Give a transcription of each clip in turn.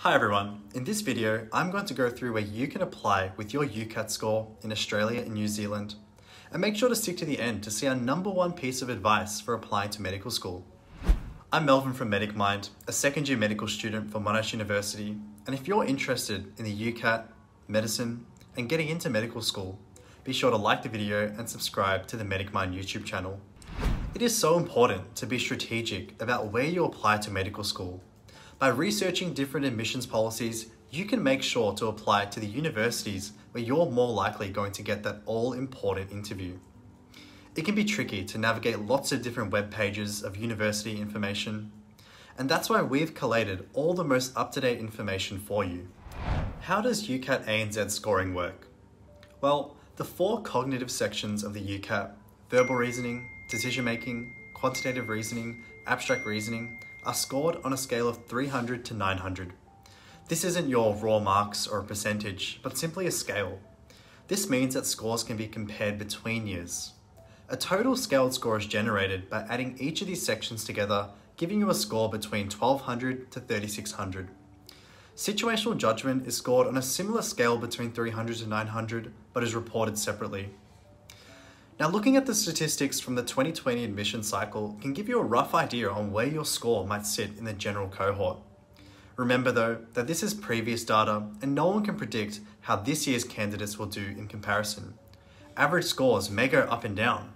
Hi everyone, in this video I'm going to go through where you can apply with your UCAT score in Australia and New Zealand, and make sure to stick to the end to see our number one piece of advice for applying to medical school. I'm Melvin from MedicMind, a second year medical student from Monash University, and if you're interested in the UCAT, medicine and getting into medical school, be sure to like the video and subscribe to the MedicMind YouTube channel. It is so important to be strategic about where you apply to medical school. By researching different admissions policies, you can make sure to apply to the universities where you're more likely going to get that all-important interview. It can be tricky to navigate lots of different web pages of university information, and that's why we've collated all the most up-to-date information for you. How does UCAT ANZ scoring work? Well, the four cognitive sections of the UCAT, verbal reasoning, decision-making, quantitative reasoning, abstract reasoning, are scored on a scale of 300 to 900. This isn't your raw marks or a percentage, but simply a scale. This means that scores can be compared between years. A total scaled score is generated by adding each of these sections together, giving you a score between 1200 to 3600. Situational judgment is scored on a similar scale between 300 to 900, but is reported separately. Now, looking at the statistics from the 2020 admission cycle can give you a rough idea on where your score might sit in the general cohort. Remember though, that this is previous data and no one can predict how this year's candidates will do in comparison. Average scores may go up and down.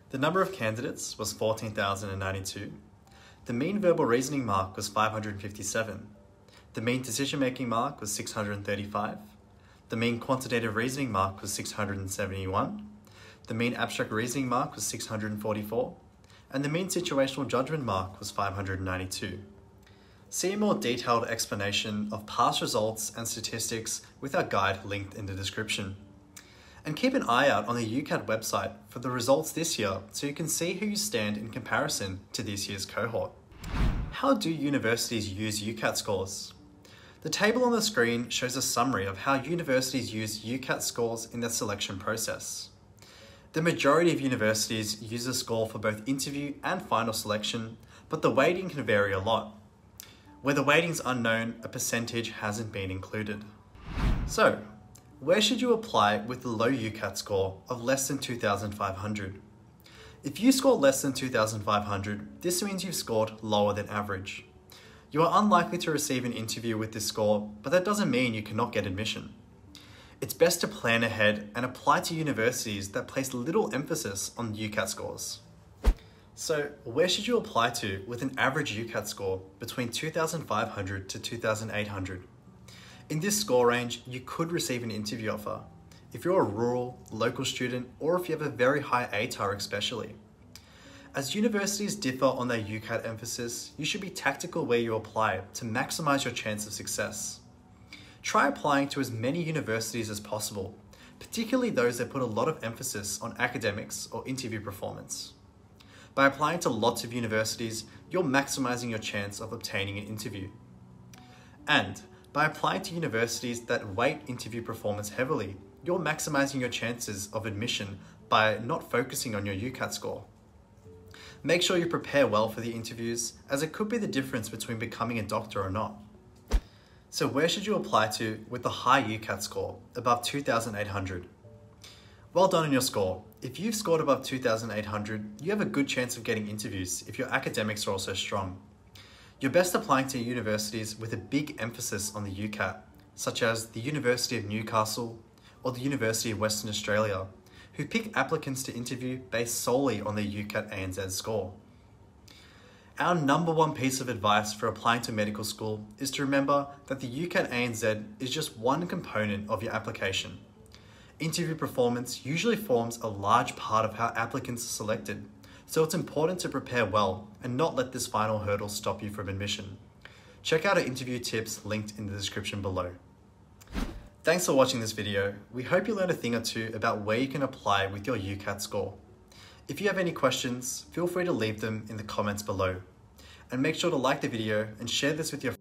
The number of candidates was 14,092. The mean verbal reasoning mark was 557. The mean decision-making mark was 635. The mean quantitative reasoning mark was 671. The mean abstract reasoning mark was 644, and the mean situational judgment mark was 592. See a more detailed explanation of past results and statistics with our guide linked in the description. And keep an eye out on the UCAT website for the results this year so you can see who you stand in comparison to this year's cohort. How do universities use UCAT scores? The table on the screen shows a summary of how universities use UCAT scores in their selection process. The majority of universities use a score for both interview and final selection, but the weighting can vary a lot. Where the weighting's unknown, a percentage hasn't been included. So, where should you apply with the low UCAT score of less than 2,500? If you score less than 2,500, this means you've scored lower than average. You are unlikely to receive an interview with this score, but that doesn't mean you cannot get admission. It's best to plan ahead and apply to universities that place little emphasis on UCAT scores. So, where should you apply to with an average UCAT score between 2,500 to 2,800? In this score range, you could receive an interview offer if you're a rural, local student, or if you have a very high ATAR especially. As universities differ on their UCAT emphasis, you should be tactical where you apply to maximize your chance of success. Try applying to as many universities as possible, particularly those that put a lot of emphasis on academics or interview performance. By applying to lots of universities, you're maximizing your chance of obtaining an interview. And by applying to universities that weight interview performance heavily, you're maximizing your chances of admission by not focusing on your UCAT score. Make sure you prepare well for the interviews, as it could be the difference between becoming a doctor or not. So where should you apply to with the high UCAT score, above 2,800? Well done on your score. If you've scored above 2,800, you have a good chance of getting interviews if your academics are also strong. You're best applying to universities with a big emphasis on the UCAT, such as the University of Newcastle or the University of Western Australia, who pick applicants to interview based solely on their UCAT ANZ score. Our number one piece of advice for applying to medical school is to remember that the UCAT ANZ is just one component of your application. Interview performance usually forms a large part of how applicants are selected, so it's important to prepare well and not let this final hurdle stop you from admission. Check out our interview tips linked in the description below. Thanks for watching this video. We hope you learned a thing or two about where you can apply with your UCAT score. If you have any questions, feel free to leave them in the comments below. And make sure to like the video and share this with your